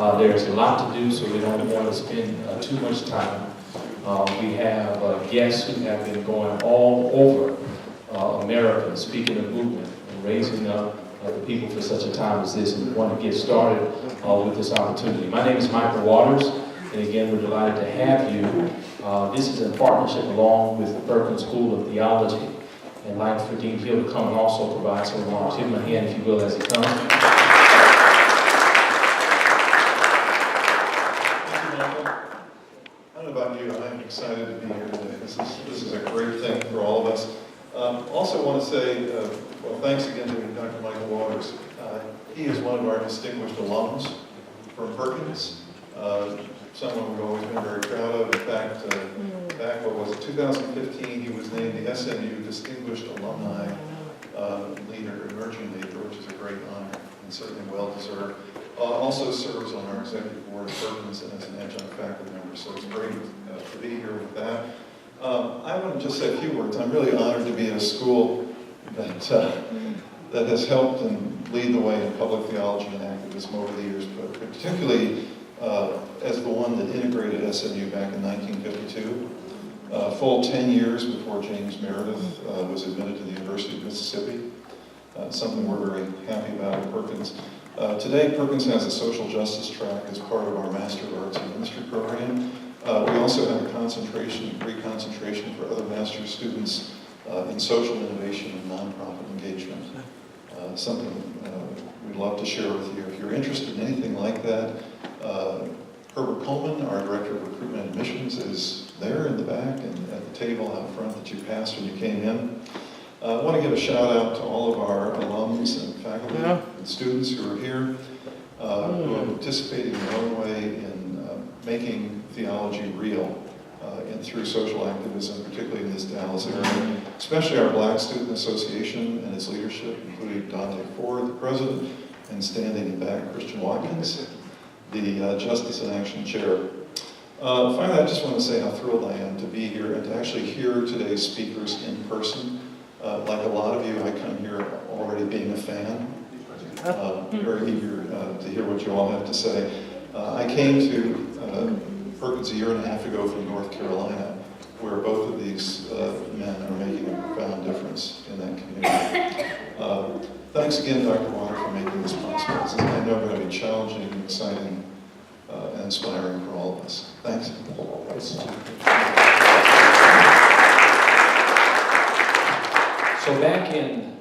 There's a lot to do, so we don't want to spend too much time. We have guests who have been going all over America, speaking of movement and raising up the people for such a time as this, and we want to get started with this opportunity. My name is Michael Waters, and again, we're delighted to have you. This is in partnership along with the Perkins School of Theology, and I'd like for Dean Hill to come and also provide some remarks. Give him a hand, if you will, as he comes. I don't know about you, I'm excited to be here today. This is a great thing for all of us. Also want to say, well, thanks again to Dr. Michael Waters. He is one of our distinguished alums from Perkins, someone we've always been very proud of. In fact, back, what was it, 2015, he was named the SNU Distinguished Alumni Leader, Emerging Leader, which is a great honor and certainly well-deserved. Also serves on our executive board of Perkins and as an adjunct faculty member, so it's great to be here with that. I want to just say a few words. I'm really honored to be in a school that has helped and lead the way in public theology and activism over the years, but particularly as the one that integrated SNU back in 1952, full 10 years before James Meredith was admitted to the University of Mississippi, something we're very happy about at Perkins. Today, Perkins has a social justice track as part of our Master of Arts in Ministry program. We also have a concentration, degree concentration for other master's students in social innovation and nonprofit engagement. Something we'd love to share with you. If you're interested in anything like that, Herbert Coleman, our Director of Recruitment and Admissions, is there in the back and at the table out front that you passed when you came in. I want to give a shout out to all of our alums and faculty and students who are here, who are participating in their own way in making theology real and through social activism, particularly in this Dallas area, especially our Black Student Association and its leadership, including Dante Ford, the president, and standing in back, Christian Watkins, the Justice in Action chair. Finally, I just want to say how thrilled I am to be here and to actually hear today's speakers in person. Like a lot of you, I come here already being a fan, very eager to hear what you all have to say. I came to Perkins a year and a half ago from North Carolina, where both of these men are making a profound difference in that community. Thanks again, Dr. Water, for making this possible. This is, I know, going to be challenging, exciting, and inspiring for all of us. Thanks. So back in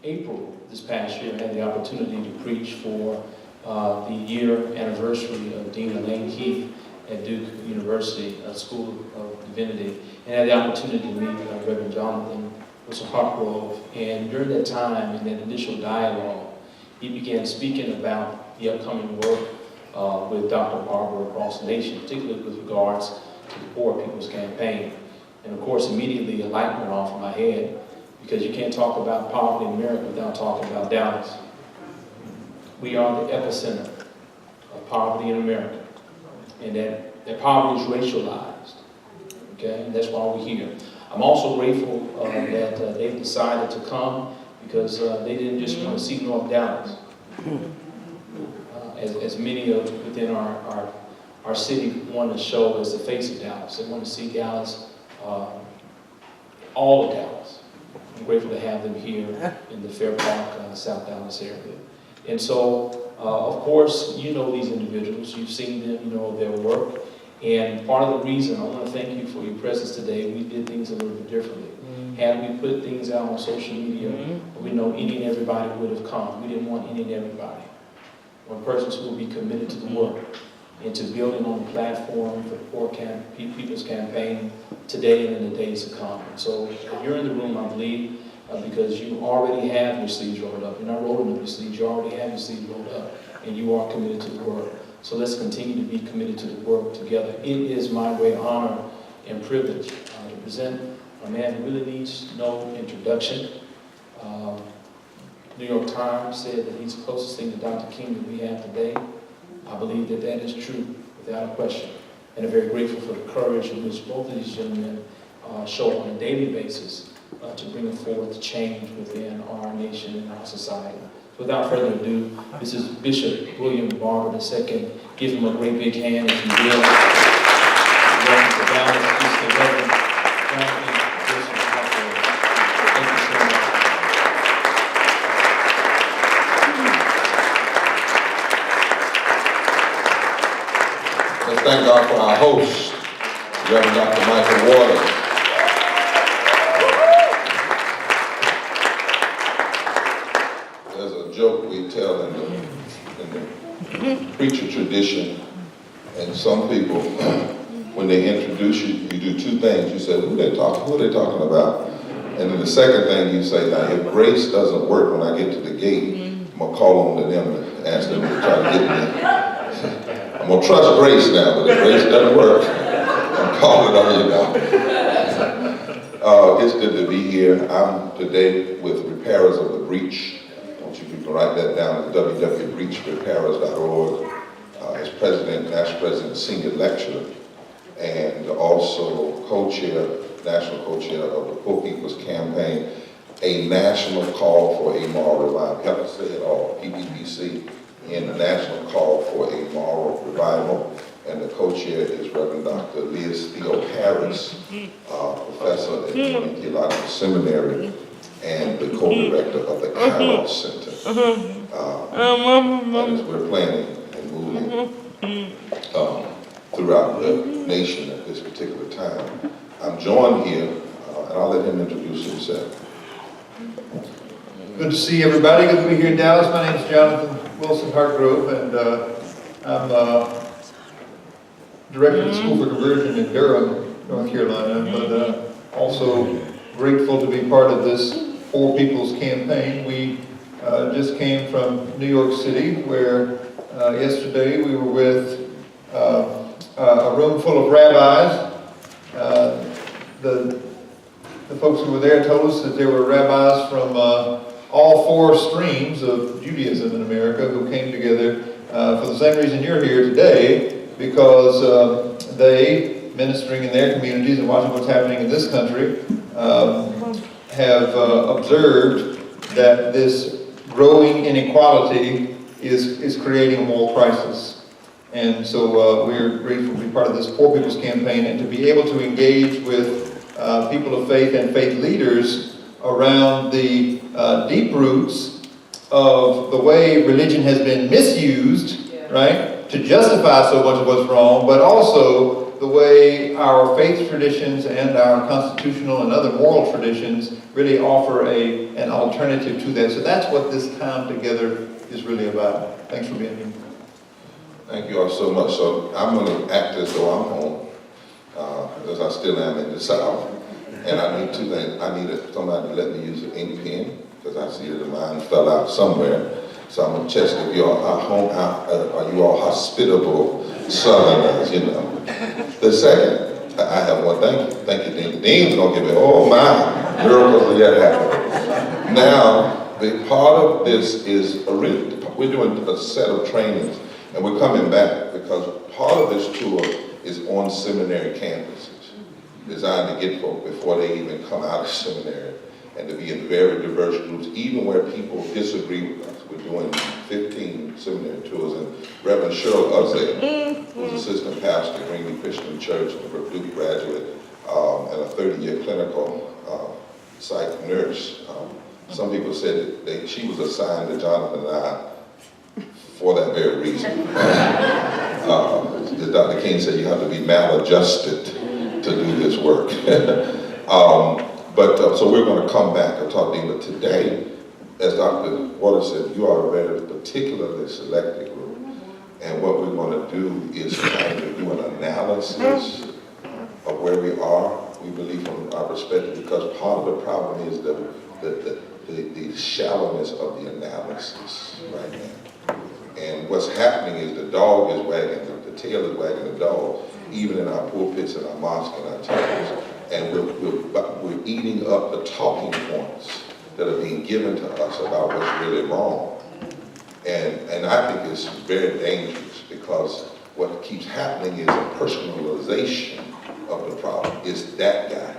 April this past year, I had the opportunity to preach for the year anniversary of Dean Elaine Keith at Duke University School of Divinity, and had the opportunity to meet Reverend Jonathan Hartgrove. And during that time, in that initial dialogue, he began speaking about the upcoming work with Dr. Barber across the nation, particularly with regards to the Poor People's Campaign. And of course, immediately a light went off in my head, because you can't talk about poverty in America without talking about Dallas. We are the epicenter of poverty in America, and that poverty is racialized, okay? And that's why we're here. I'm also grateful that they've decided to come, because they didn't just want to see North Dallas. As many of within our city want to show as the face of Dallas. They want to see Dallas, all of Dallas. I'm grateful to have them here in the Fair Park, South Dallas area. And so, of course, you know these individuals. You've seen them, you know their work. And part of the reason I want to thank you for your presence today, we did things a little bit differently. Had we put things out on social media, we know any and everybody would have come. We didn't want any and everybody. One persons who will be committed to the work and to building on the platform for the Poor People's Campaign today and in the days to come. And so you're in the room, I believe, because you already have your sleeves rolled up. You're not rolling up your sleeves, you already have your sleeves rolled up, and you are committed to the work. So let's continue to be committed to the work together. It is my great honor and privilege to present a man who really needs no introduction. New York Times said that he's the closest thing to Dr. King that we have today. I believe that that is true, without a question. And I'm very grateful for the courage in which both of these gentlemen show on a daily basis to bring forth change within our nation and our society. without further ado, this is Bishop William Barber II. Give him a great big hand, if you will. Welcome to Dallas, East 11. Thank you so much. Let's thank God for our host, Reverend Dr. Michael Waters. There's a joke we tell in the preacher tradition, and some people, when they introduce you, you do two things. You say, who are they talking about? And then the second thing you say, now if grace doesn't work when I get to the gate, I'm gonna call on to them and ask them to try to get me. I'm gonna trust grace now, but if grace doesn't work, I'm calling on you now. It's good to be here. I'm today with Repairers of the Breach. I want you to write that down at www.breachrepairers.org. As president, national president, senior lecturer, and also co-chair, national co-chair of the Poor People's Campaign, a national call for a moral revival. You have to say it all, PPPC, in the national call for a moral revival. And the co-chair is Reverend Dr. Liz Theo Harris, professor at the Theological Seminary and the co-director of the Kairos Center. As we're planning and moving throughout the nation at this particular time. I'm joined here, and I'll let him introduce himself. Good to see everybody. Good to be here in Dallas. My name is Jonathan Wilson Hartgrove, and I'm director of the School for Conversion in Durham, North Carolina, but also grateful to be part of this Poor People's Campaign. We just came from New York City, where yesterday we were with a room full of rabbis. The folks who were there told us that there were rabbis from all four streams of Judaism in America who came together for the same reason you're here today, because they, ministering in their communities and watching what's happening in this country, have observed that this growing inequality is creating a moral crisis. And so we're grateful to be part of this Poor People's Campaign and to be able to engage with people of faith and faith leaders around the deep roots of the way religion has been misused, right, to justify so much of what's wrong, but also the way our faith traditions and our constitutional and other moral traditions really offer an alternative to that. So that's what this time together is really about. Thanks for being here. Thank you all so much. So I'm going to act as though I'm home, because I still am in the South. And I need two things. I need somebody to let me use an ink pen, because I see that mine fell out somewhere. So I'm going to test if you all are home. Are you all hospitable Southerners, you know? The second, I have one. Thank you. Thank you, Dean. The Dean's going to give me, oh my, miracles will yet happen. Now, the part of this is we're doing a set of trainings. And we're coming back because part of this tour is on seminary campuses, designed to get folk before they even come out of seminary, and to be in very diverse groups, even where people disagree with us. We're doing 15 seminary tours, and Reverend Cheryl Uzzell, who's assistant pastor at Greenlee Christian Church, and a Duke graduate, and a 30-year clinical psych nurse. Some people said that she was assigned to Jonathan and I for that very reason. As Dr. King said, you have to be maladjusted to do this work. So we're going to come back and talk to you. But today, as Dr. Waters said, you are a very particularly selected group. And what we're going to do is kind of do an analysis of where we are, we believe from our perspective, because part of the problem is the shallowness of the analysis right now. And what's happening is the dog is wagging, the tail is wagging the dog, even in our pulpits and our mosques and our temples. And we're eating up the talking points that are being given to us about what's really wrong. And I think it's very dangerous, because what keeps happening is a personalization of the problem. It's that guy.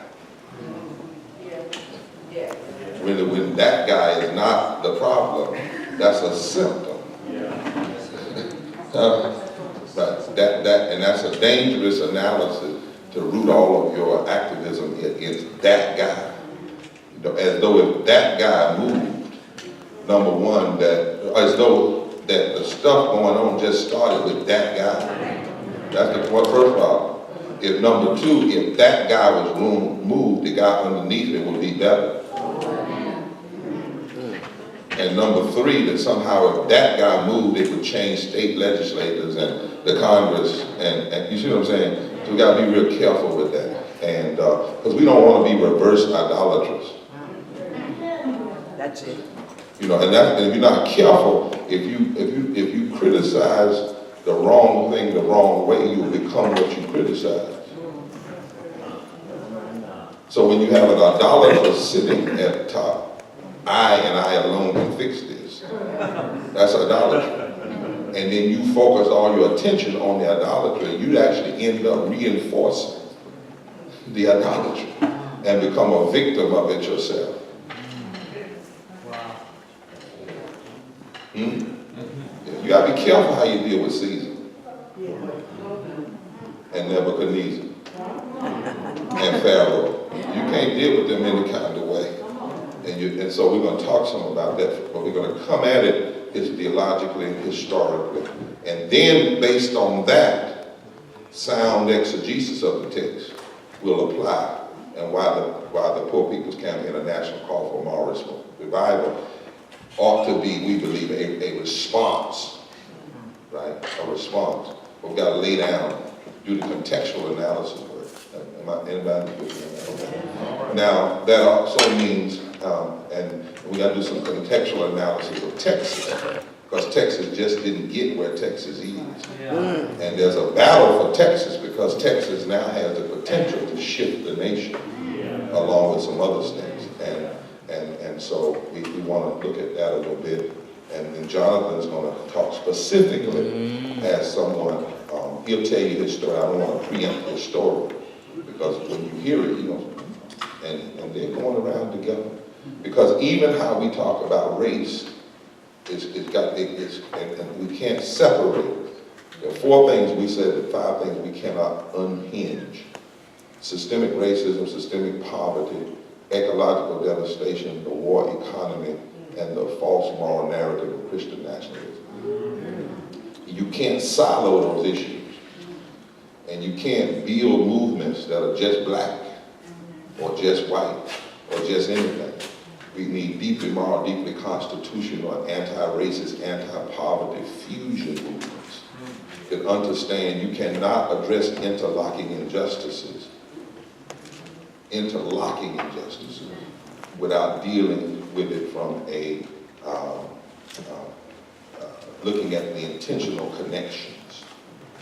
When that guy is not the problem, That's a symptom. But and that's a dangerous analysis to root all of your activism against that guy. You know, as though if that guy moved, number one, as though that the stuff going on just started with that guy. That's the first problem. If number two, if that guy was moved, the guy underneath it would be better. And number three, that somehow if that guy moved, it would change state legislators and the Congress, and you see what I'm saying? So we gotta be real careful with that. And because we don't want to be reverse idolaters. That's it. You know, and if you're not careful, if you criticize the wrong thing the wrong way, you will become what you criticize. So when you have an idolater sitting at the top, I and I alone can fix this. That's idolatry. And then you focus all your attention on the idolatry, you actually end up reinforcing the idolatry and become a victim of it yourself. You gotta be careful how you deal with Caesar and Nebuchadnezzar and Pharaoh. You can't deal with them any kind of way. And so we're going to talk some about that, but we're going to come at it theologically and historically. And then based on that, sound exegesis of the text will apply, and why the Poor People's Camp International call for moral revival ought to be, we believe, a response, right? A response. We've got to lay down, do the contextual analysis work. Anybody? Okay. Now, that also means, and we got to do some contextual analysis of Texas, because Texas just didn't get where Texas is. Yeah. And there's a battle for Texas because Texas now has the potential to shift the nation, along with some other states. And so we want to look at that a little bit. And then Jonathan's going to talk specifically as someone, he'll tell you his story. I don't want to preempt his story, because when you hear it, you know, and they're going around together. Because even how we talk about race, and we can't separate it. There are 4 things we said, 5 things we cannot unhinge. Systemic racism, systemic poverty, ecological devastation, the war economy, and the false moral narrative of Christian nationalism. You can't silo those issues. And you can't build movements that are just black, or just white, or just anything. We need deeply moral, deeply constitutional, anti-racist, anti-poverty fusion movements that understand you cannot address interlocking injustices without dealing with it from a looking at the intentional connections.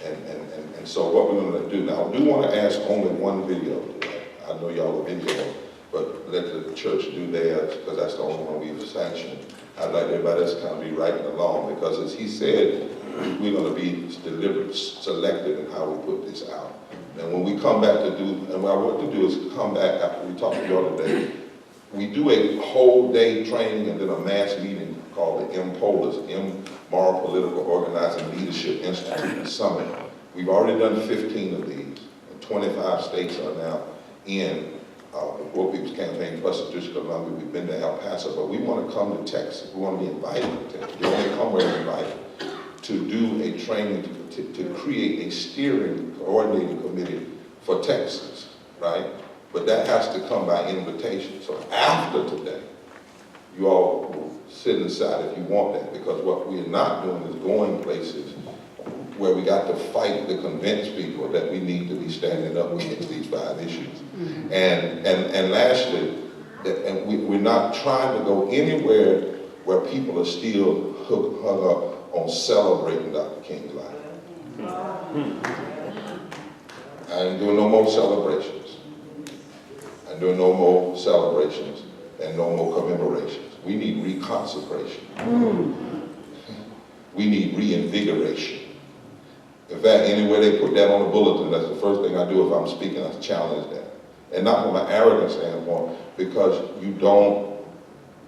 And so what we're going to do now, I do want to ask only one video today. I know y'all are video, but let the church do theirs, because that's the only one we've sanctioned. I'd like everybody else to kind of be writing along, because as he said, we're going to be deliberate, selective in how we put this out. And when we come back to do, and what I want to do is come back after we talk to y'all today, we do a whole day training and then a mass meeting called the MPOLAS, Moral Political Organizing Leadership Institute Summit. We've already done 15 of these, and 25 states are now in the Poor People's Campaign plus the District of Columbia. We've been to El Paso, but we want to come to Texas. We want to be invited to Texas. We only come where we're invited to do a training to create a steering, coordinating committee for Texas, right? But that has to come by invitation. So after today, you all will sit inside if you want that, because what we're not doing is going places where we got to fight to convince people that we need to be standing up against these 5 issues. And lastly, we're not trying to go anywhere where people are still hung up on celebrating Dr. King's life. I ain't doing no more celebrations. I'm doing no more celebrations and no more commemorations. We need reconsecration. We need reinvigoration. In fact, anywhere they put that on the bulletin, that's the first thing I do if I'm speaking, I challenge that. And not from an arrogant standpoint, because you don't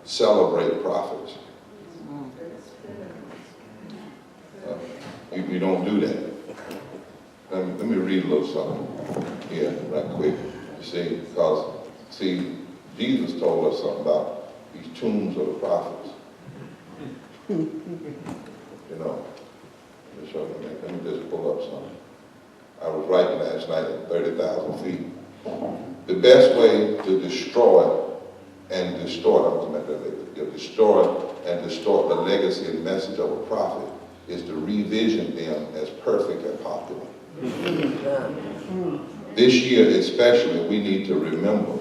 celebrate prophets. We don't do that. Let me read a little something here right quick. You see, because, see, Jesus told us something about these tombs of the prophets. You know, let me just pull up something. I was writing last night at 30,000 feet. The best way to destroy and distort, I was meant to destroy and distort the legacy and message of a prophet is to revision them as perfect and popular. This year especially, we need to remember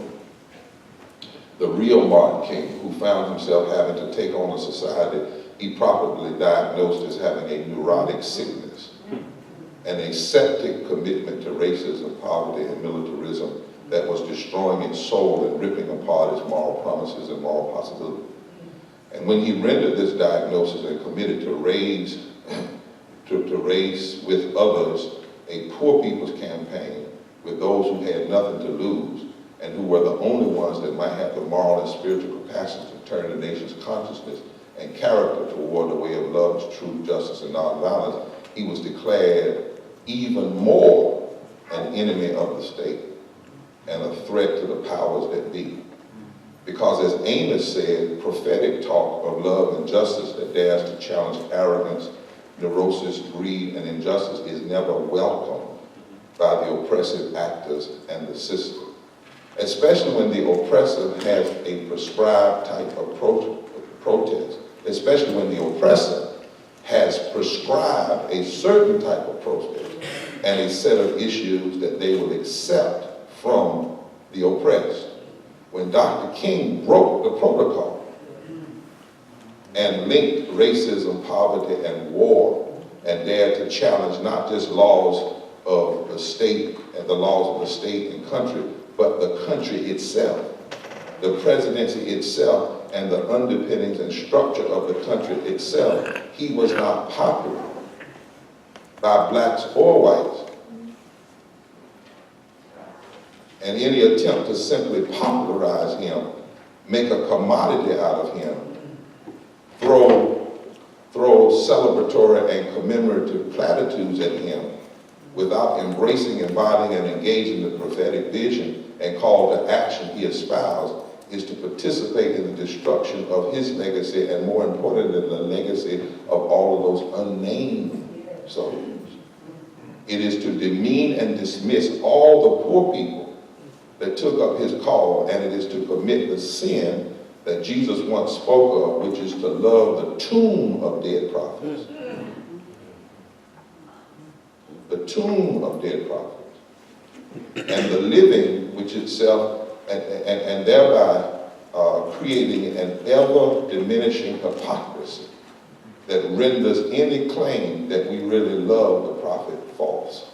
the real Martin King, who found himself having to take on a society he properly diagnosed as having a neurotic sickness, an aseptic commitment to racism, poverty, and militarism that was destroying its soul and ripping apart its moral promises and moral possibility. And when he rendered this diagnosis and committed to raise with others a poor people's campaign with those who had nothing to lose and who were the only ones that might have the moral and spiritual capacity to turn the nation's consciousness and character toward the way of love, truth, justice, and nonviolence, he was declared even more an enemy of the state and a threat to the powers that be. Because as Amos said, prophetic talk of love and justice that dares to challenge arrogance, neurosis, greed, and injustice is never welcomed by the oppressive actors and the system, especially when the oppressor has a prescribed type of protest, especially when the oppressor has prescribed a certain type of protest and a set of issues that they will accept from the oppressed. When Dr. King broke the protocol and linked racism, poverty, and war, and dared to challenge not just laws of the state and the laws of the state and country, but the country itself, the presidency itself, and the underpinnings and structure of the country itself, he was not popular by blacks or whites. And any attempt to simply popularize him, make a commodity out of him, throw celebratory and commemorative platitudes at him without embracing, embodying, and engaging the prophetic vision and call to action he espoused is to participate in the destruction of his legacy and, more importantly, the legacy of all of those unnamed soldiers. It is to demean and dismiss all the poor people that took up his call, and it is to commit the sin that Jesus once spoke of, which is to love the tomb of dead prophets. The tomb of dead prophets. And the living, which itself, and thereby creating an ever-diminishing hypocrisy that renders any claim that we really love the prophet false.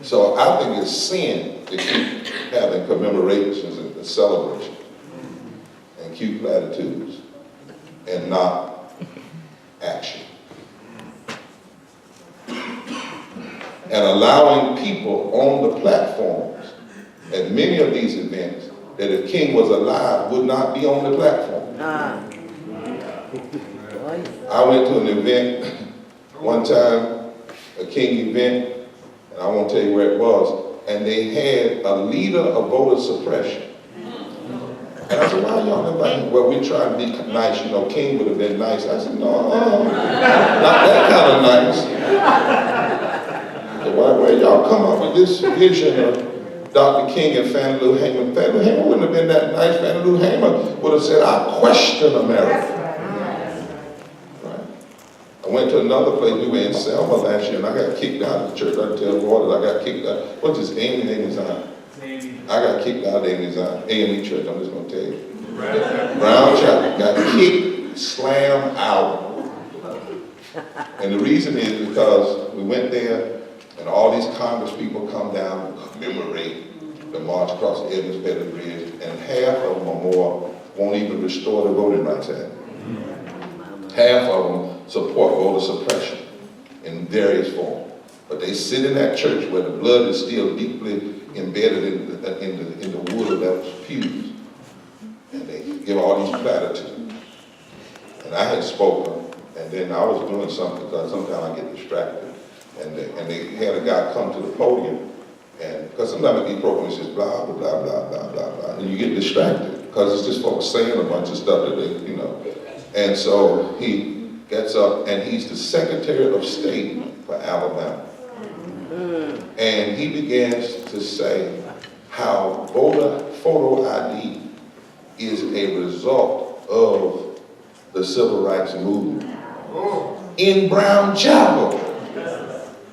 So I think it's sin to keep having commemorations and celebrations and cute platitudes and not action. And allowing people on the platforms at many of these events that if King was alive would not be on the platform. I went to an event one time, a King event, and I won't tell you where it was, and they had a leader of voter suppression. And I said, why y'all invite me? Well, we tried to be nice, you know, King would have been nice. I said, no, not that kind of nice. So why y'all come up with this vision of Dr. King and Fannie Lou Hamer? Fannie Lou Hamer wouldn't have been that nice. Fannie Lou Hamer would have said, I question America. I went to another place, we were in Selma last year, and I got kicked out of the church. I tell Waters, I got kicked out. What's his name? I got kicked out of A&E church, I'm just going to tell you. Brown Chapel, got kicked, slammed out. And the reason is because we went there, and all these Congress people come down and commemorate the march across the Edmonds Petty Bridge, and half of them or more won't even restore the Voting Rights Act. Half of them support voter suppression in various forms. But they sit in that church where the blood is still deeply embedded in the wood of those pews. And they give all these platitudes. And I had spoken, and then I was doing something, because sometimes I get distracted. And they had a guy come to the podium, and because sometimes at these programs it's just blah, blah, blah, blah, blah, blah, blah, and you get distracted, because it's just folks saying a bunch of stuff that they, you know. And so he gets up, and he's the Secretary of State for Alabama. And he begins to say how voter photo ID is a result of the civil rights movement in Brown Chapel,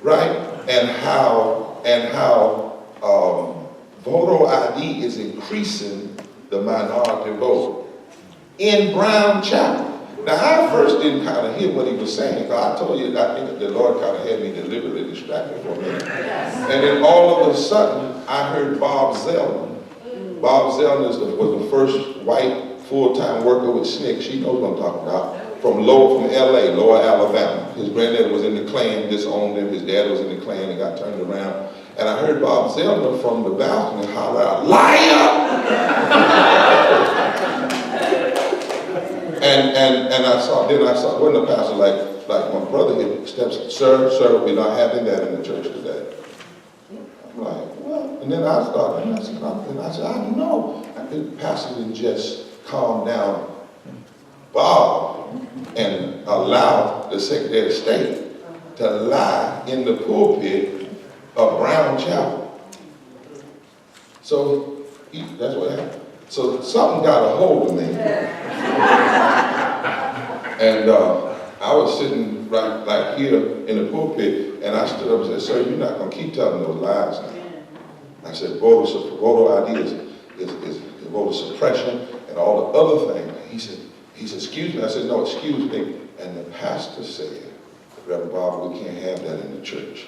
right? And how voter ID is increasing the minority vote in Brown Chapel. Now, I first didn't kind of hear what he was saying, because I told you, I think the Lord kind of had me deliberately distracted for a minute. And then all of a sudden, I heard Bob Zellman. Bob Zellman was the first white full-time worker with SNCC. She knows what I'm talking about. From LA, Lower Alabama. His granddad was in the Klan, disowned him. His dad was in the Klan and got turned around. And I heard Bob Zellman from the balcony holler out, "Liar!" And I saw, when the pastor, like my brother hit steps, sir, we're not having that in the church today. I'm like, what? And then I started, and I said, I don't know. The pastor didn't just calm down Bob and allow the Secretary of State to lie in the pulpit of Brown Chapel. So that's what happened. So something got a hold of me. And I was sitting right here in the pulpit, and I stood up and said, "Sir, you're not going to keep telling those lies now." I said, voter ID is voter suppression and all the other things. He said, "Excuse me." I said, "No, excuse me." And the pastor said, "Reverend Barber, we can't have that in the church.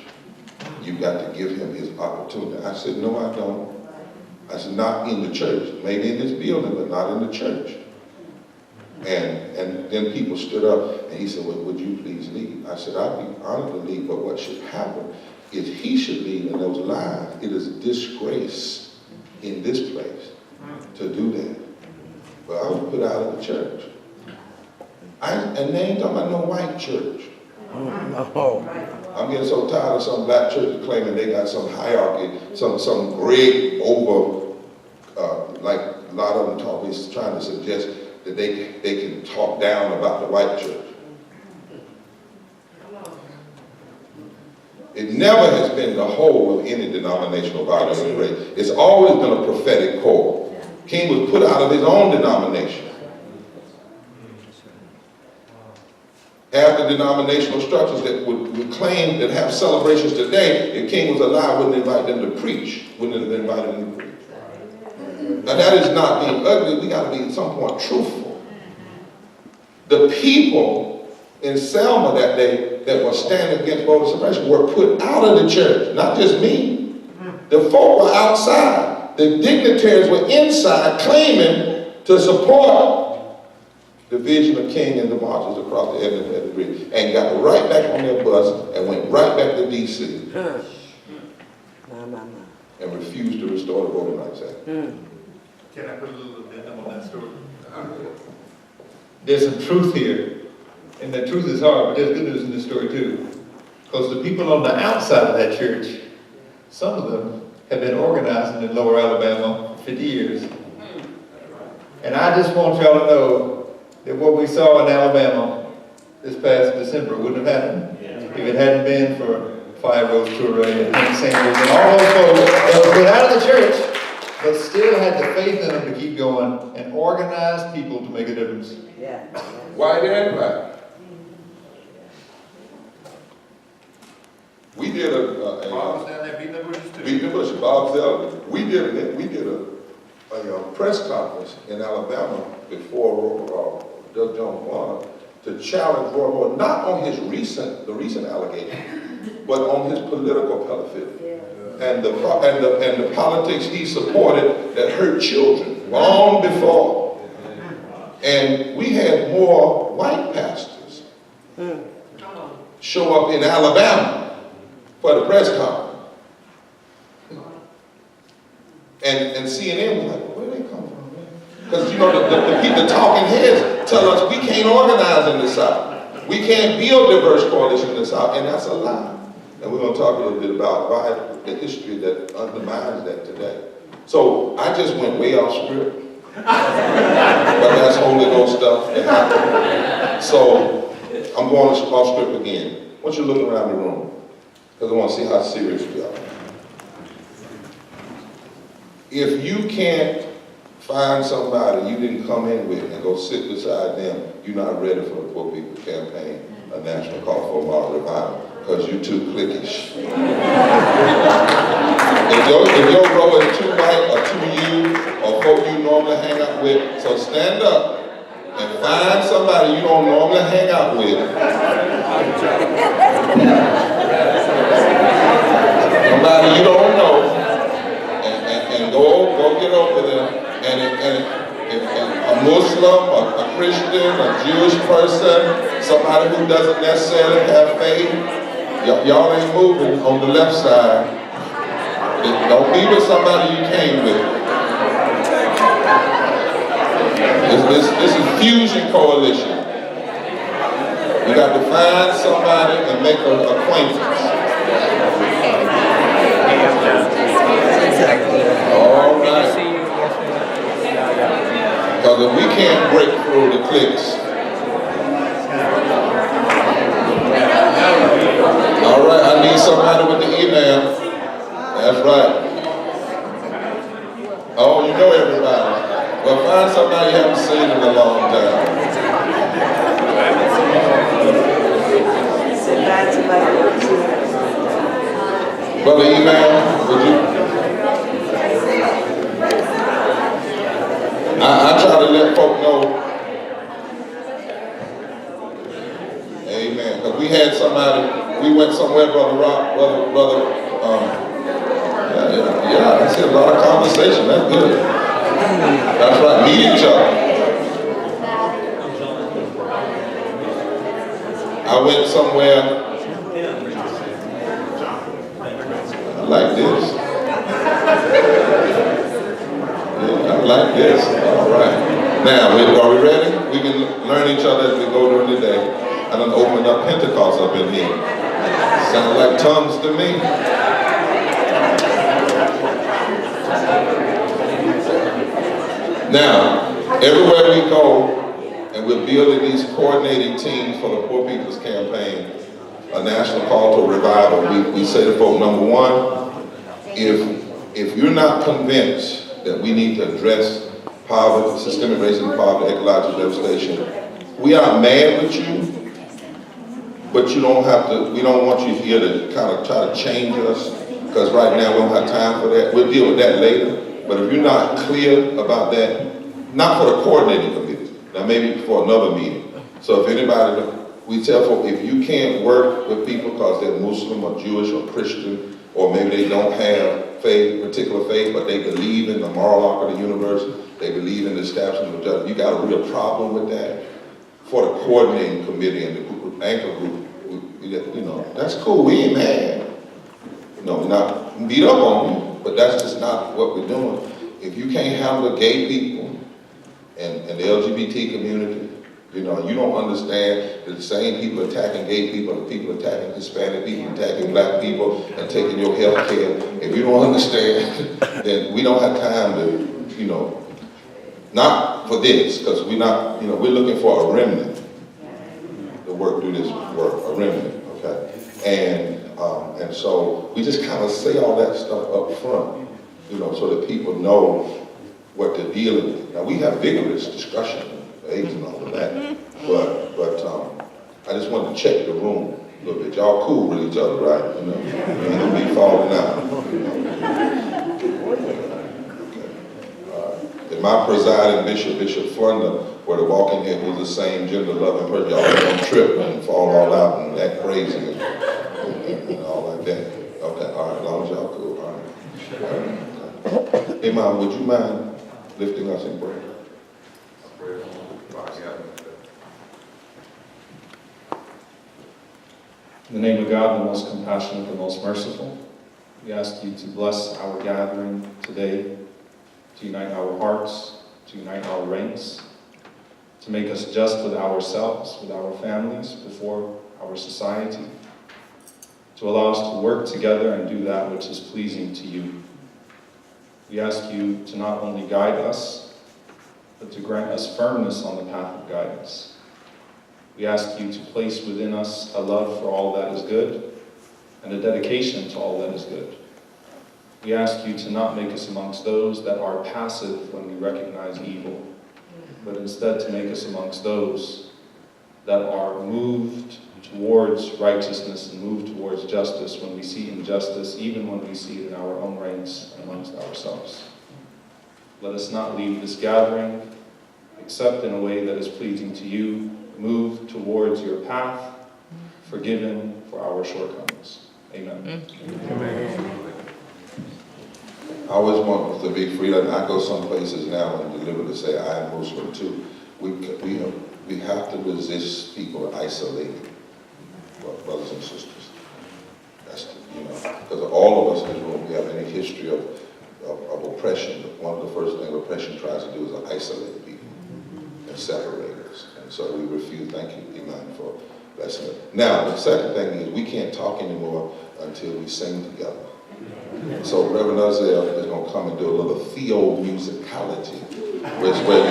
You've got to give him his opportunity." I said, "No, I don't." I said, "Not in the church. Maybe in this building, but not in the church." And then people stood up, and he said, "Well, would you please leave?" I said, "I'd be honored to leave, but what should happen is he should leave in those lies. It is a disgrace in this place to do that." But I was put out of the church. And they ain't talking about no white church. I'm getting so tired of some black churches claiming they got some hierarchy, some great over, like a lot of them trying to suggest that they can talk down about the white church. It never has been the whole of any denominational body of grace. It's always been a prophetic core. King was put out of his own denomination. Half the denominational structures that would claim that have celebrations today, if King was alive, wouldn't invite them to preach. Wouldn't have invited them to preach. Now that is not being ugly. We got to be at some point truthful. The people in Selma that day that were standing against voter suppression were put out of the church. Not just me. The folk were outside. The dignitaries were inside claiming to support the vision of King and the marchers across the Edmund Bridge, and got right back on their bus and went right back to D.C. and refused to restore the Voting Rights Act. Can I put a little addendum on that story? There's some truth here, and the truth is hard, but there's good news in this story too. Because the people on the outside of that church, some of them have been organizing in Lower Alabama for 50 years. And I just want y'all to know that what we saw in Alabama this past December wouldn't have happened if it hadn't been for Fire Rose Toure and Hank Sanders and all those folks that were put out of the church, but still had the faith in them to keep going and organize people to make a difference. White and black. We did Bob was down there beating the bushes too. beating the bushes. Bob Zellman. We did a press conference in Alabama before Doug Jones won to challenge Roy Moore, not on his recent allegation, but on his political pedophilia and the politics he supported that hurt children long before. And we had more white pastors show up in Alabama for the press conference. And CNN was like, "Where do they come from, man?" Because you know, the talking heads tell us we can't organize in the South. We can't build diverse coalition in the South, and that's a lie. And we're going to talk a little bit about why the history that undermines that today. So I just went way off script. But that's Holy Ghost stuff that happened. So I'm going off script again. I want you to look around the room, because I want to see how serious we are. If you can't find somebody you didn't come in with and go sit beside them, you're not ready for the Poor People Campaign, a national call for a moral revival, because you're too cliquish. If your row is too white or too you, or folk you normally hang out with, so stand up and find somebody you don't normally hang out with. Somebody you don't know, and go get over there. And a Muslim, a Christian, a Jewish person, somebody who doesn't necessarily have faith, y'all ain't moving on the left side. Don't be with somebody you came with. This is Fusion Coalition. You got to find somebody and make an acquaintance. All right. Because if we can't break through the cliques. All right, I need somebody with the email. That's right. Oh, you know everybody. Well, find somebody you haven't seen in a long time. Brother email, would you? I try to let folk know. Amen. Because we had somebody, we went somewhere, Brother Rock, yeah, I see a lot of conversation. That's good. That's right. Meet each other. I went somewhere. I like this. Yeah, I like this. All right. Now, are we ready? We can learn each other as we go during the day. I done opened up Pentecost up in here. Sound like tongues to me. Now, everywhere we go, and we're building these coordinating teams for the Poor People's Campaign, a national call to revival, we say to folk, number one, if you're not convinced that we need to address poverty, systemic racism, poverty, ecological devastation, we aren't mad with you, but you don't have to, we don't want you here to kind of try to change us, because right now we don't have time for that. We'll deal with that later. But if you're not clear about that, not for the coordinating committee, now maybe for another meeting. So if anybody, we tell folks, if you can't work with people because they're Muslim or Jewish or Christian, or maybe they don't have faith, particular faith, but they believe in the moral arc of the universe, they believe in the establishment of justice, you got a real problem with that, for the coordinating committee and the anchor group, you know, that's cool, we ain't mad. No, we're not beat up on you, but that's just not what we're doing. If you can't handle gay people and the LGBT community, you know, you don't understand that the same people attacking gay people, the people attacking Hispanic people, attacking black people, and taking your health care. If you don't understand, then we don't have time to, you know, not for this, because we're not, you know, we're looking for a remnant to work through this work, a remnant, okay? And so we just kind of say all that stuff up front, you know, so that people know what they're dealing with. Now, we have vigorous discussion, AIDS and all of that, but I just wanted to check the room a little bit. Y'all cool with each other, right? You know, you ain't gonna be falling out. You know? Okay. And my presiding bishop, Bishop Flunder, where the walking head was the same gender-loving person, y'all don't trip and fall all out and act crazy and all like that. Okay, all right, as long as y'all cool, all right. Okay. Hey, Mom, would you mind lifting us in prayer? In the name of God, the most compassionate, the most merciful, we ask you to bless our gathering today, to unite our hearts, to unite our ranks, to make us just with ourselves, with our families, before our society, to allow us to work together and do that which is pleasing to you. We ask you to not only guide us, but to grant us firmness on the path of guidance. We ask you to place within us a love for all that is good and a dedication to all that is good. We ask you to not make us amongst those that are passive when we recognize evil, but instead to make us amongst those that are moved towards righteousness and moved towards justice when we see injustice, even when we see it in our own ranks and amongst ourselves. Let us not leave this gathering except in a way that is pleasing to you, move towards your path, forgiven for our shortcomings. Amen. Amen. I always want to be free. I go some places now and deliberately say I am Muslim too. We have to resist people isolating brothers and sisters. That's because all of us in this room, we have any history of oppression. One of the first things oppression tries to do is isolate people and separate us. And so we refuse. Thank you, Iman, for blessing us. Now, the second thing is we can't talk anymore until we sing together. So Reverend Uzziel is going to come and do a little theo-musicality, which is where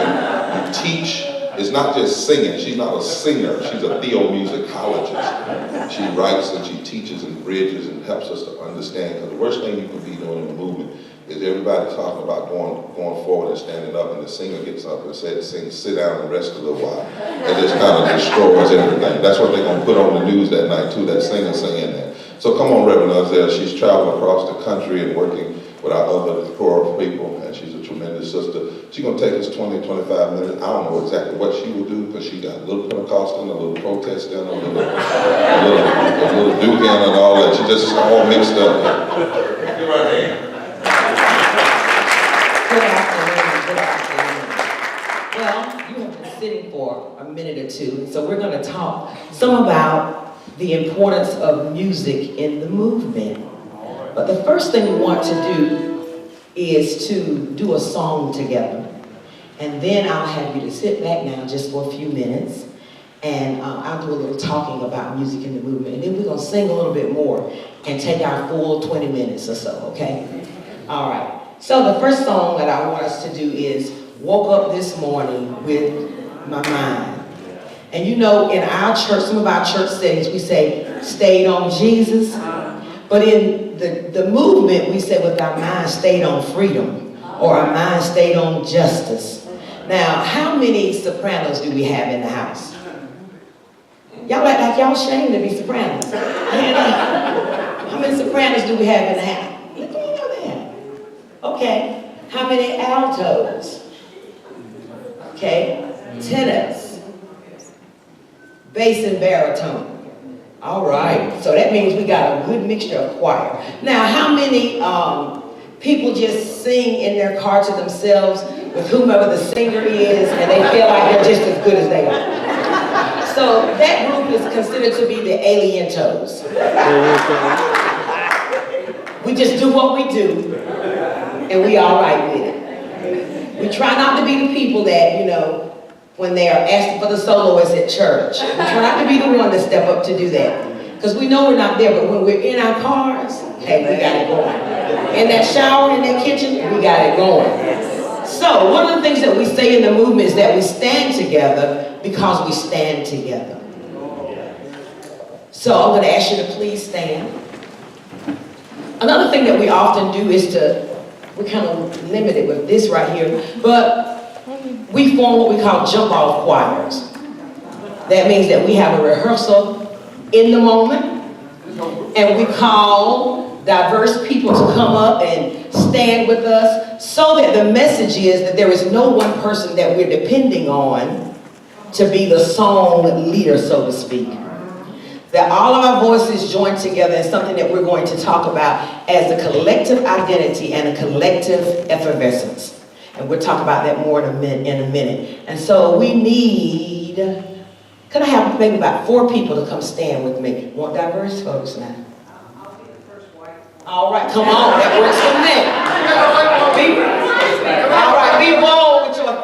you teach. It's not just singing. She's not a singer. She's a theo-musicologist. She writes and she teaches and bridges and helps us to understand. Because the worst thing you can be doing in the movement is everybody talking about going forward and standing up, and the singer gets up and says, sit down and rest a little while. It just kind of destroys everything. That's what they're going to put on the news that night too, that singer singing there. So come on, Reverend Uzziel. She's traveling across the country and working with our other poor people, and she's a tremendous sister. She's going to take us 20, 25 minutes. I don't know exactly what she will do, because she got a little Pentecostal, a little Protestant, a little Duke and all that. She just all mixed up. Give her a hand. Good afternoon. Well, you have been sitting for a minute or two, so we're going to talk some about the importance of music in the movement. But the first thing we want to do is to do a song together. And then I'll have you to sit back now just for a few minutes, and I'll do a little talking about music in the movement. And then we're going to sing a little bit more and take our full 20 minutes or so, okay? All right. So the first song that I want us to do is Woke Up This Morning with My Mind. And you know, in our church, some of our church settings, we say, stayed on Jesus. But in the movement, we say, with our mind stayed on freedom, or our mind stayed on justice. Now, how many sopranos do we have in the house? Y'all act like y'all ashamed to be sopranos. How many sopranos do we have in the house? Let me know that. Okay. How many altos? Okay. Tenors. Bass and baritone. All right, so that means we got a good mixture of choir. Now, how many people just sing in their car to themselves with whomever the singer is, and they feel like they're just as good as they are? So that group is considered to be the alientos. We just do what we do, and we all right with it. We try not to be the people that, you know, when they are asking for the soloists at church. We try not to be the one to step up to do that. Because we know we're not there, but when we're in our cars, hey, we got it going. In that shower, in that kitchen, we got it going. So, one of the things that we say in the movement is that we stand together because we stand together. So, I'm going to ask you to please stand. Another thing that we often do is we're kind of limited with this right here, but we form what we call jump-off choirs. That means that we have a rehearsal in the moment, and we call diverse people to come up and stand with us, so that the message is that there is no one person that we're depending on to be the song leader, so to speak. That all of our voices join together in something that we're going to talk about as a collective identity and a collective effervescence. And we'll talk about that more in a minute. And so we need, could I have maybe about 4 people to come stand with me? Want diverse folks now? I'll be the first white. All right, come on, that works for me. All right, be bold with your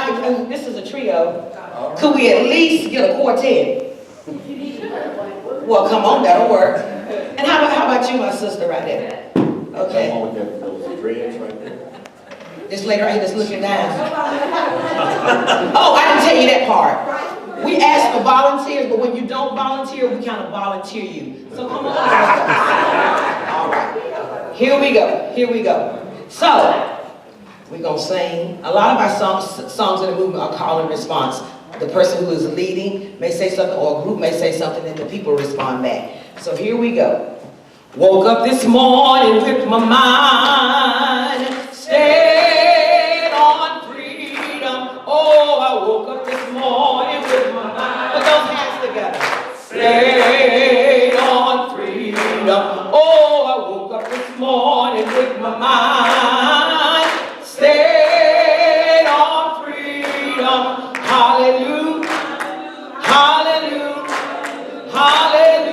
now, this is a trio. Could we at least get a quartet? Well, come on, that'll work. And how about you, my sister, right there? Okay. Those dreads right there. This lady right here that's looking down. Oh, I didn't tell you that part. We ask for volunteers, but when you don't volunteer, we kind of volunteer you. So come on. All right. Here we go. Here we go. So, we're going to sing. A lot of our songs in the movement are call and response. The person who is leading may say something, or a group may say something, and the people respond back. So here we go. Woke up this morning with my mind stayed on freedom. Oh, I woke up this morning with my mind. Put those hands together. Stayed on freedom. Oh, I woke up this morning with my mind stayed on freedom. Hallelujah. Hallelujah. Hallelujah.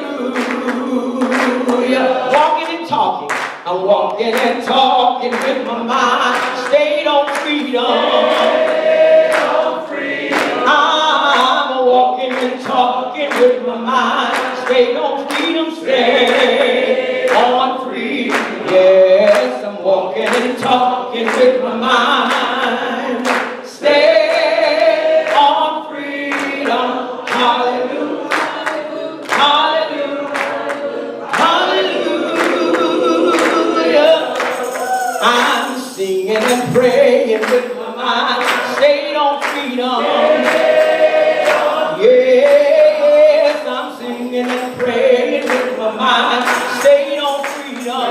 Walking and talking. I'm walking and talking with my mind. Stayed on freedom. Stayed on freedom. I'm walking and talking with my mind. Stayed on freedom. Stayed on freedom. Yes, I'm walking and talking with my mind. Stayed on freedom. Hallelujah. Hallelujah. Hallelujah. I'm singing and praying with my mind. Stayed on freedom. Yes, I'm singing and praying with my mind. Stayed on freedom.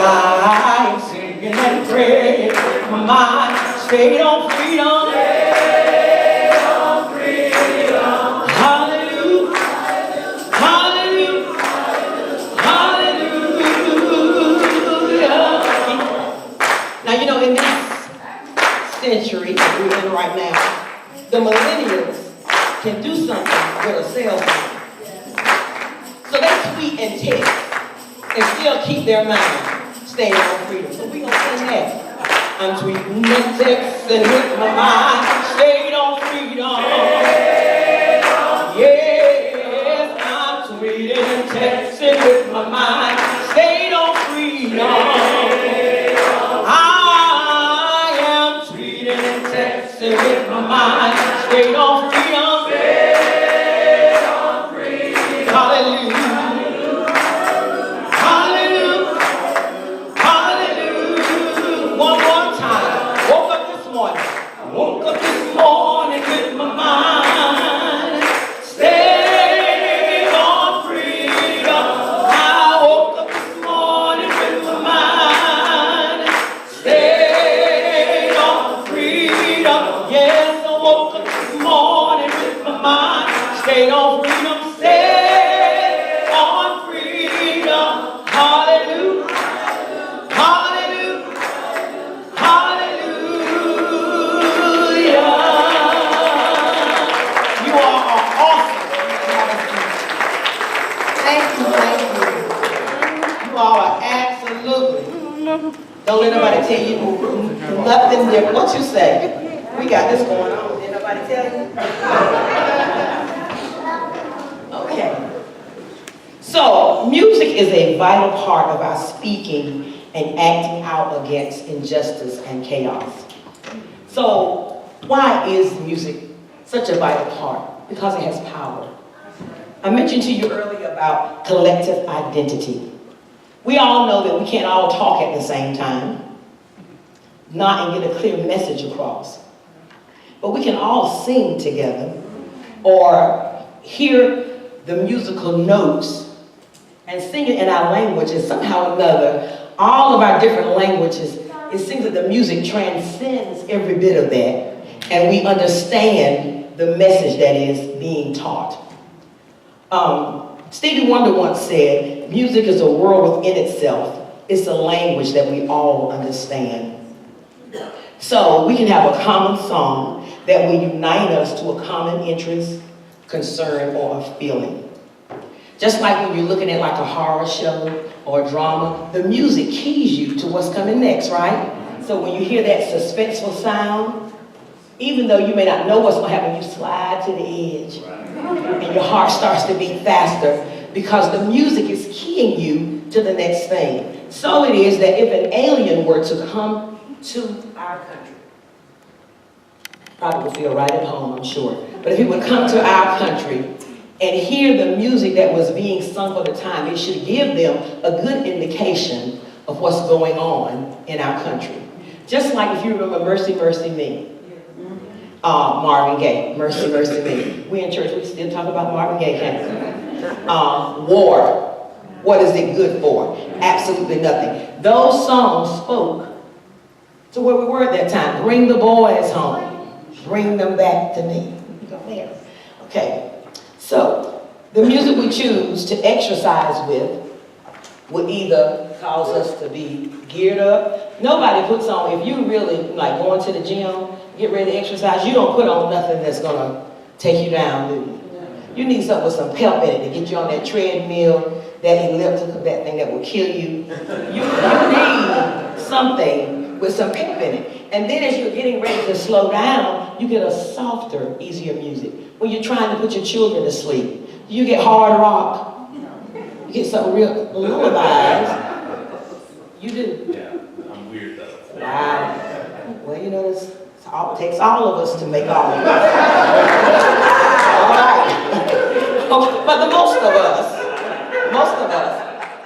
I'm singing and praying with my mind. Stayed on freedom. Hallelujah. Hallelujah. Hallelujah. Now, you know, in this century that we're in right now, the millennials can do something with a cell phone. So they tweet and text and still keep their mind staying on freedom. So we're going to sing that. I'm tweeting and texting with my mind, stayed on freedom. Yes, I'm tweeting and texting with my mind, stayed on freedom. I am tweeting and texting with my mind, stayed on freedom. Hallelujah. Woke up this morning with my mind stayed on freedom. I woke up this morning with my mind stayed on freedom. Yes, I woke up this morning with my mind stayed on freedom. Stayed on freedom. Hallelujah. Hallelujah. Hallelujah. You all are awesome. Thank you, thank you. You all are absolutely. Don't let nobody tell you nothing different. What you say? We got this going on. Did nobody tell you? Okay. So, music is a vital part of our speaking and acting out against injustice and chaos. So, why is music such a vital part? Because it has power. I mentioned to you earlier about collective identity. We all know that we can't all talk at the same time, not and get a clear message across. But we can all sing together or hear the musical notes and sing it in our language, and somehow or another, all of our different languages, it seems that the music transcends every bit of that, and we understand the message that is being taught. Stevie Wonder once said, music is a world within itself. It's a language that we all understand. So we can have a common song that will unite us to a common interest, concern, or a feeling. Just like when you're looking at like a horror show or a drama, the music keys you to what's coming next, right? So when you hear that suspenseful sound, even though you may not know what's going to happen, you slide to the edge. And your heart starts to beat faster because the music is keying you to the next thing. So it is that if an alien were to come to our country, probably would feel right at home, I'm sure. But if he would come to our country and hear the music that was being sung for the time, it should give them a good indication of what's going on in our country. Just like if you remember Mercy, Mercy Me. Marvin Gaye, Mercy, Mercy Me. We in church, we still talk about Marvin Gaye, can't we? War. What is it good for? Absolutely nothing. Those songs spoke to where we were at that time. Bring the boys home. Bring them back to me. Go there. Okay. So, the music we choose to exercise with would either cause us to be geared up. Nobody puts on, if you really like going to the gym, get ready to exercise, you don't put on nothing that's gonna take you down, do you? You need something with some pep in it to get you on that treadmill, that elliptical, that thing that will kill you. You need something with some pep in it. And then as you're getting ready to slow down, you get a softer, easier music. When you're trying to put your children to sleep, you get hard rock. You get some real lullabies. You do. Yeah, I'm weird though. Wow. Well, you know, it takes all of us to make all of us. All right. But most of us,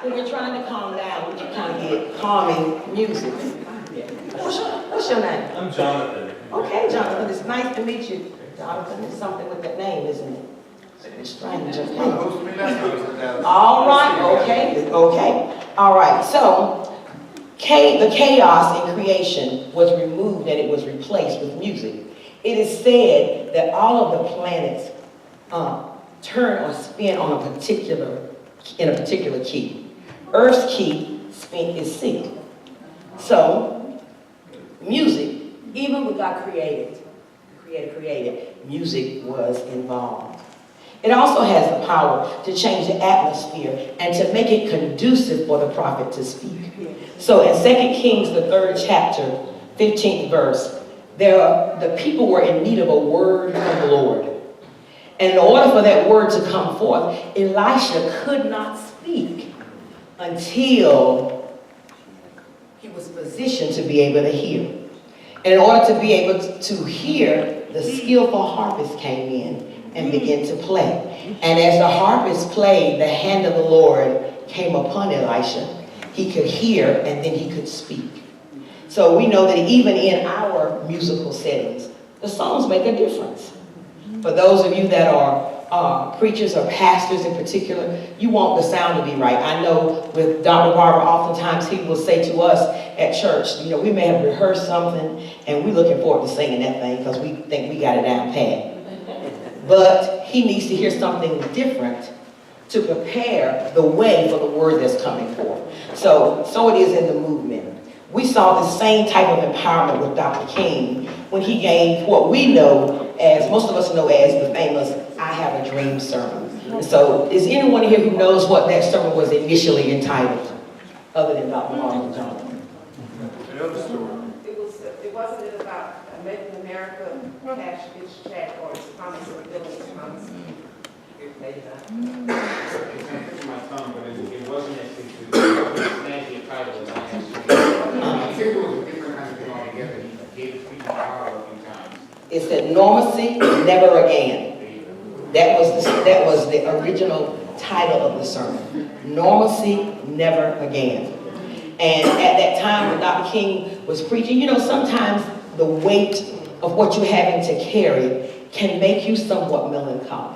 when we're trying to calm down, we can kind of get calming music. What's your name? I'm Jonathan. Okay, Jonathan, it's nice to meet you. Jonathan, it's something with that name, isn't it? It's strange. Okay. All right, okay. All right, so the chaos in creation was removed and it was replaced with music. It is said that all of the planets turn or spin on in a particular key. Earth's key is C. So, music, even when God created, music was involved. It also has the power to change the atmosphere and to make it conducive for the prophet to speak. So in 2 Kings, the 3rd chapter, 15th verse, the people were in need of a word from the Lord. And in order for that word to come forth, Elisha could not speak until he was positioned to be able to hear. And in order to be able to hear, the skillful harpist came in and began to play. And as the harpist played, the hand of the Lord came upon Elisha. He could hear and then he could speak. So we know that even in our musical settings, the songs make a difference. For those of you that are preachers or pastors in particular, you want the sound to be right. I know with Dr. Barber, oftentimes he will say to us at church, you know, we may have rehearsed something and we're looking forward to singing that thing because we think we got it down pat. But he needs to hear something different to prepare the way for the word that's coming forth. So it is in the movement. We saw the same type of empowerment with Dr. King when he gave what we know as, most of us know as the famous I Have a Dream sermon. And so is anyone here who knows what that sermon was initially entitled, other than Dr. Martin Johnson? It wasn't about making America cash its check or its promise of billing promise. My tongue, but it wasn't actually to snag your title as I asked. I think it was a different kind of thing altogether. He gave it to power a few times. It said, Normancy, Never Again. That was the original title of the sermon. Normancy, Never Again. And at that time when Dr. King was preaching, you know, sometimes the weight of what you're having to carry can make you somewhat melancholic.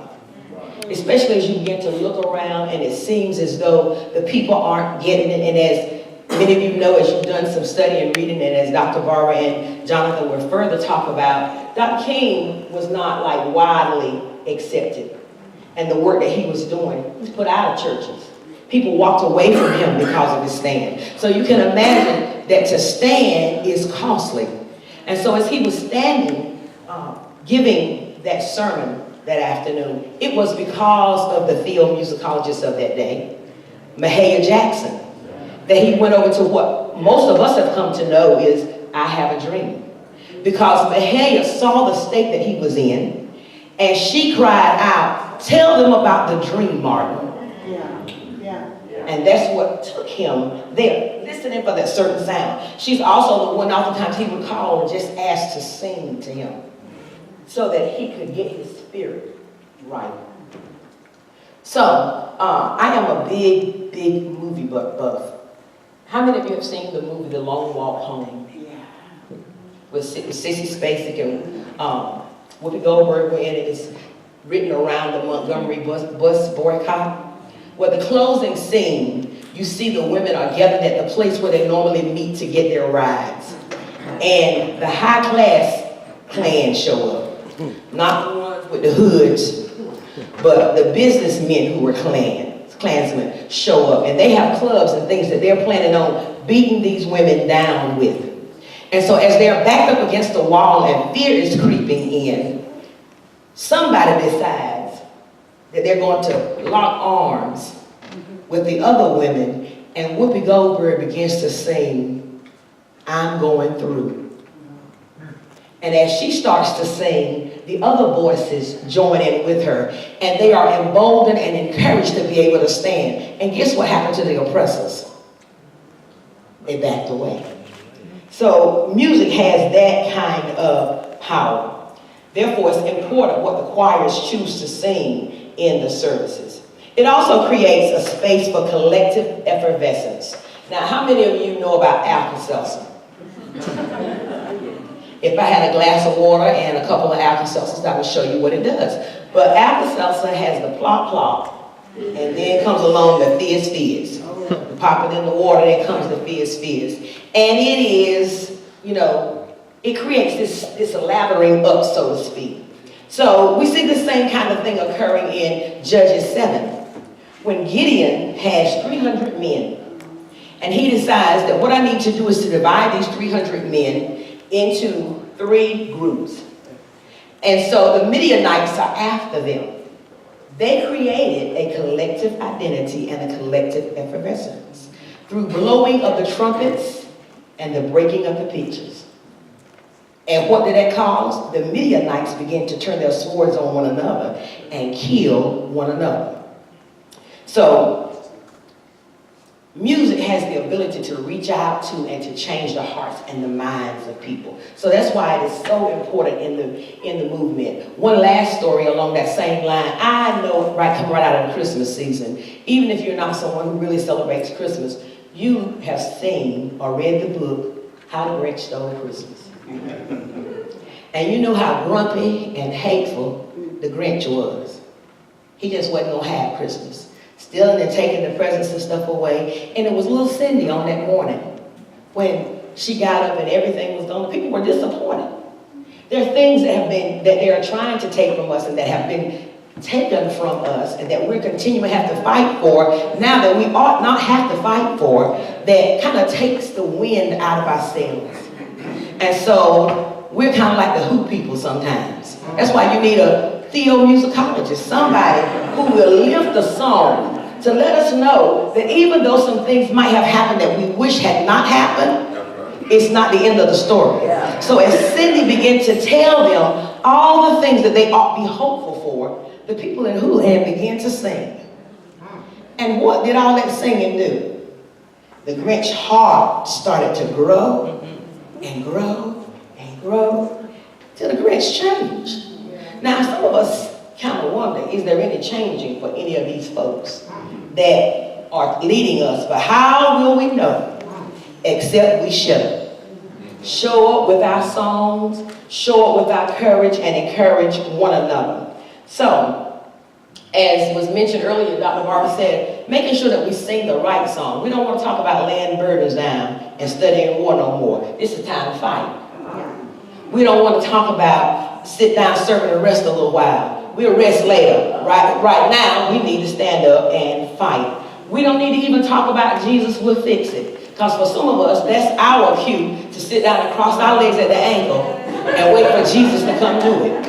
Especially as you begin to look around and it seems as though the people aren't getting it. And as many of you know, as you've done some study and reading, and as Dr. Barber and Jonathan will further talk about, Dr. King was not like widely accepted. And the work that he was doing was put out of churches. People walked away from him because of his stand. So you can imagine that to stand is costly. And so as he was standing, giving that sermon that afternoon, it was because of the theomusicologists of that day, Mahalia Jackson, that he went over to what most of us have come to know is I Have a Dream. Because Mahalia saw the state that he was in, and she cried out, tell them about the dream, Martin. And that's what took him there, listening for that certain sound. She's also the one oftentimes he would call and just ask to sing to him so that he could get his spirit right. So, I am a big, big movie buff. How many of you have seen the movie The Long Walk Home? Yeah. With Sissy Spacek and Whoopi Goldberg were in it. It's written around the Montgomery bus boycott. Well, the closing scene, you see the women are gathered at the place where they normally meet to get their rides. And the high class clan show up. Not the ones with the hoods, but the businessmen who were Klansmen show up. And they have clubs and things that they're planning on beating these women down with. And so as they're backed up against the wall and fear is creeping in, somebody decides that they're going to lock arms with the other women, and Whoopi Goldberg begins to sing, I'm Going Through. And as she starts to sing, the other voices join in with her, and they are emboldened and encouraged to be able to stand. And guess what happened to the oppressors? They backed away. So music has that kind of power. Therefore, it's important what the choirs choose to sing in the services. It also creates a space for collective effervescence. Now, how many of you know about Alka-Seltzer? If I had a glass of water and a couple of Alka-Seltzers, I would show you what it does. But Alka-Seltzer has the plop plop, and then comes along the fizz fizz. You pop it in the water, then comes the fizz fizz. And it is, you know, it creates this lathering up, so to speak. So we see the same kind of thing occurring in Judges 7, when Gideon has 300 men, and he decides that what I need to do is to divide these 300 men into 3 groups. And so the Midianites are after them. They created a collective identity and a collective effervescence through blowing of the trumpets and the breaking of the pitchers. And what did that cause? The Midianites began to turn their swords on one another and kill one another. So, music has the ability to reach out to and to change the hearts and the minds of people. So that's why it is so important in the movement. One last story along that same line. I know come right out of the Christmas season, even if you're not someone who really celebrates Christmas, you have seen or read the book, How the Grinch Stole Christmas. And you know how grumpy and hateful the Grinch was. He just wasn't going to have Christmas. Stealing and taking the presents and stuff away. And it was little Cindy on that morning when she got up and everything was gone. People were disappointed. There are things that they are trying to take from us and that have been taken from us and that we're continuing to have to fight for now that we ought not have to fight for, that kind of takes the wind out of our sails. And so we're kind of like the Who people sometimes. That's why you need a theomusicologist, somebody who will lift the song to let us know that even though some things might have happened that we wish had not happened, it's not the end of the story. So as Cindy began to tell them all the things that they ought to be hopeful for, the people in Houlihan began to sing. And what did all that singing do? The Grinch's heart started to grow and grow and grow till the Grinch changed. Now, some of us kind of wonder, is there any changing for any of these folks that are leading us? But how will we know except we show? Show up with our songs, show up with our courage, and encourage one another. So, as was mentioned earlier, Dr. Barber said, making sure that we sing the right song. We don't want to talk about laying burdens down and studying war no more. This is time to fight. We don't want to talk about sit down, serve and rest a little while. We'll rest later. Right now, we need to stand up and fight. We don't need to even talk about Jesus will fix it. Because for some of us, that's our cue to sit down and cross our legs at the ankle and wait for Jesus to come do it.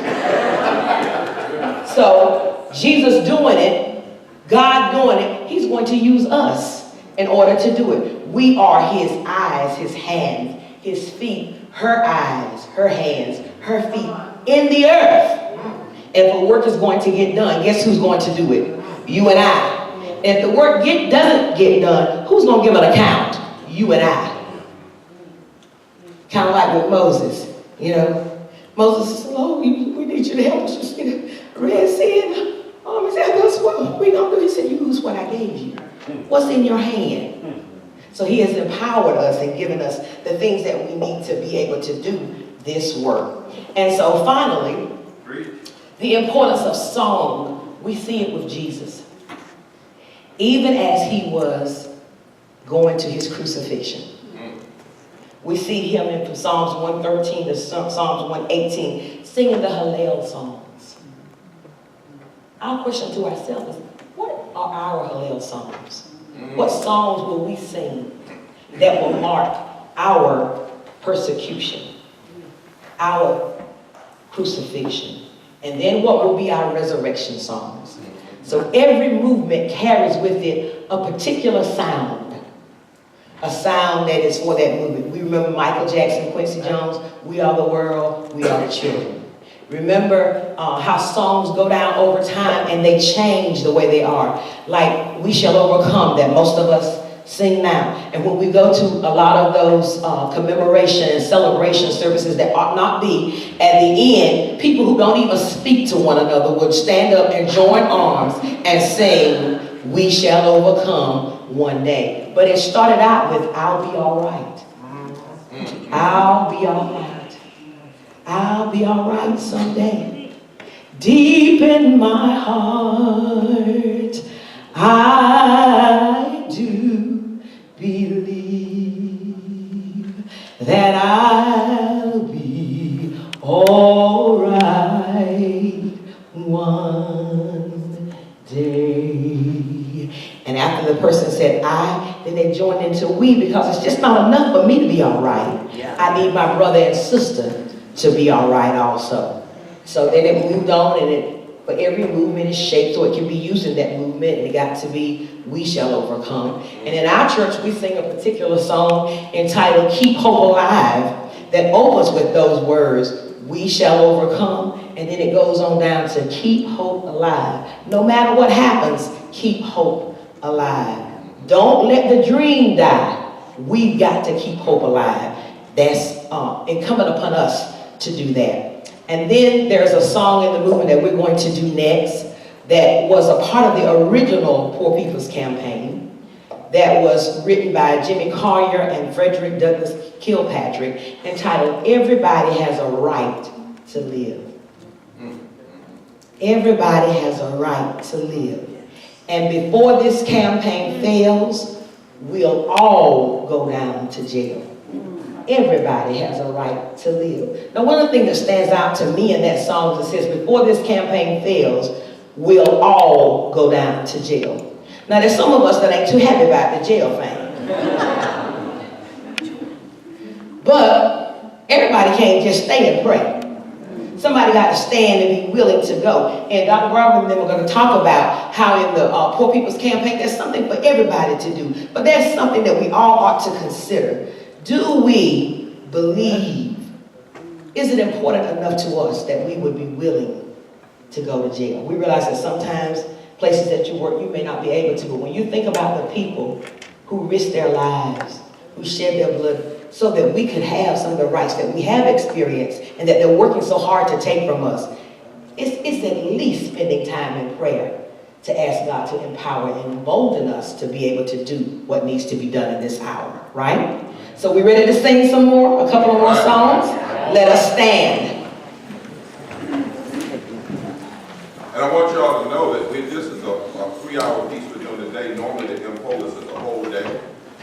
So, Jesus doing it, God doing it, He's going to use us in order to do it. We are His eyes, His hands, his feet, her eyes, her hands, her feet in the earth. And if the work is going to get done, guess who's going to do it? You and I. And if the work doesn't get done, who's going to give an account? You and I. Kind of like with Moses, you know. Moses said, Lord, we need you to help us. You see the Red Sea. He said, that's what we're going to do. He said, use what I gave you. What's in your hand? So he has empowered us and given us the things that we need to be able to do this work. And so finally, the importance of song, we see it with Jesus. Even as he was going to his crucifixion. We see him in from Psalms 113 to Psalms 118 singing the Hallel songs. Our question to ourselves is, what are our Hallel songs? What songs will we sing that will mark our persecution, our crucifixion? And then what will be our resurrection songs? So every movement carries with it a particular sound. A sound that is for that movement. We remember Michael Jackson, Quincy Jones, We Are the World, We Are the Children. Remember how songs go down over time and they change the way they are. Like We Shall Overcome that most of us sing now. And when we go to a lot of those commemoration and celebration services that ought not be, at the end, people who don't even speak to one another would stand up and join arms and sing, We Shall Overcome one day. But it started out with, I'll be all right. I'll be all right. I'll be all right someday. Deep in my heart, I do believe that I'll be all right one day. And after the person said I, then they joined into we, because it's just not enough for me to be all right. Yeah. I need my brother and sister to be all right also. So then it moved on, and but every movement is shaped so it can be used in that movement, and it got to be We Shall Overcome. And in our church, we sing a particular song entitled Keep Hope Alive that opens with those words, We Shall Overcome, and then it goes on down to Keep Hope Alive. No matter what happens, keep hope alive. Don't let the dream die. We've got to keep hope alive. That's incumbent upon us to do that. And then there's a song in the movement that we're going to do next that was a part of the original Poor People's Campaign that was written by Jimmy Collier and Frederick Douglass Kilpatrick, entitled Everybody Has a Right to Live. Everybody has a right to live. And before this campaign fails, we'll all go down to jail. Everybody has a right to live. Now, one of the things that stands out to me in that song is it says, before this campaign fails, we'll all go down to jail. Now, there's some of us that ain't too happy about the jail thing. But everybody can't just stay and pray. Somebody got to stand and be willing to go. And Dr. Barber and them are going to talk about how in the Poor People's Campaign, there's something for everybody to do. But there's something that we all ought to consider. Do we believe? Is it important enough to us that we would be willing to go to jail? We realize that sometimes places that you work, you may not be able to. But when you think about the people who risked their lives, who shed their blood, so that we could have some of the rights that we have experienced and that they're working so hard to take from us, it's at least spending time in prayer to ask God to empower and embolden us to be able to do what needs to be done in this hour, right? So we ready to sing some more, a couple of more songs? Let us stand. And I want y'all to know that this is a 3-hour piece we're doing today. Normally the impulse is a whole day,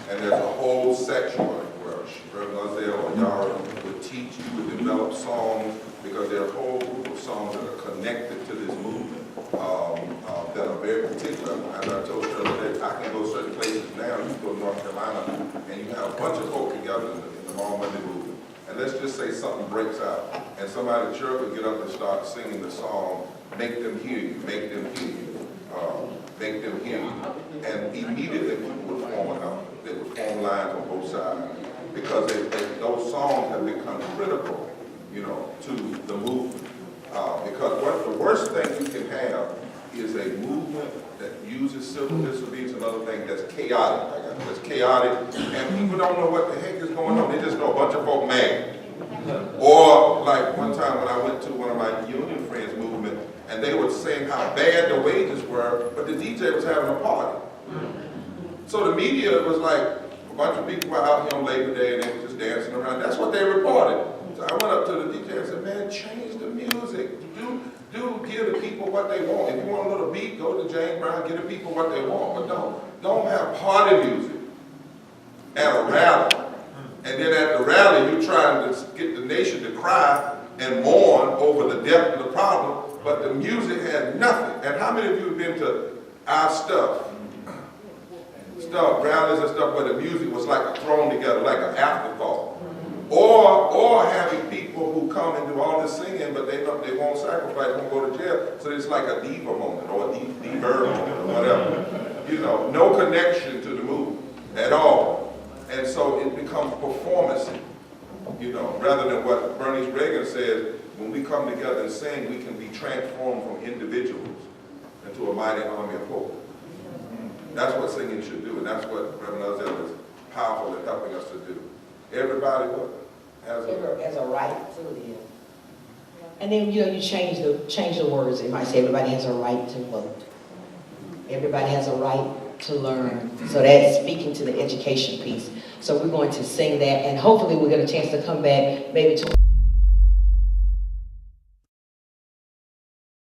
and there's a whole section where Gazelle or Yara would teach you, would develop songs, because there are a whole group of songs that are connected to this movement that are very particular. As I told you the other day, I can go certain places now. You go to North Carolina, and you have a bunch of folk together in the Long Monday movement. And let's just say something breaks out, and somebody at church will get up and start singing the song, Make Them Hear You, Make Them Hear You, Make Them Hear You. And immediately people would form an outfit. They would form lines on both sides. because those songs have become critical, you know, to the movement. Because what the worst thing you can have is a movement that uses civil disobedience and other things that's chaotic. That's chaotic, and people don't know what the heck is going on. They just know a bunch of folk mad. Or like one time when I went to one of my union friends' movement, and they were saying how bad the wages were, but the DJ was having a party. So the media was like, a bunch of people were out here on Labor Day and they were just dancing around. That's what they reported. So I went up to the DJ and said, man, change the music. Do give the people what they want. If you want a little beat, go to James Brown, give the people what they want. But don't have party music at a rally. And then at the rally, you're trying to get the nation to cry and mourn over the depth of the problem, but the music had nothing. And how many of you have been to our stuff, rallies and stuff where the music was like thrown together, like an afterthought? Or having people who come and do all this singing, but they won't sacrifice, won't go to jail, so it's like a diva moment or a diva moment or whatever. You know, no connection to the movement at all. And so it becomes performance, you know, rather than what Bernice Reagan says, when we come together and sing, we can be transformed from individuals into a mighty army of hope. That's what singing should do, and that's what Reverend Ozell is powerful in helping us to do. Everybody has a right to live. And then, you know, you change the words. It might say everybody has a right to vote. Everybody has a right to learn. So that's speaking to the education piece. So we're going to sing that, and hopefully we'll get a chance to come back maybe to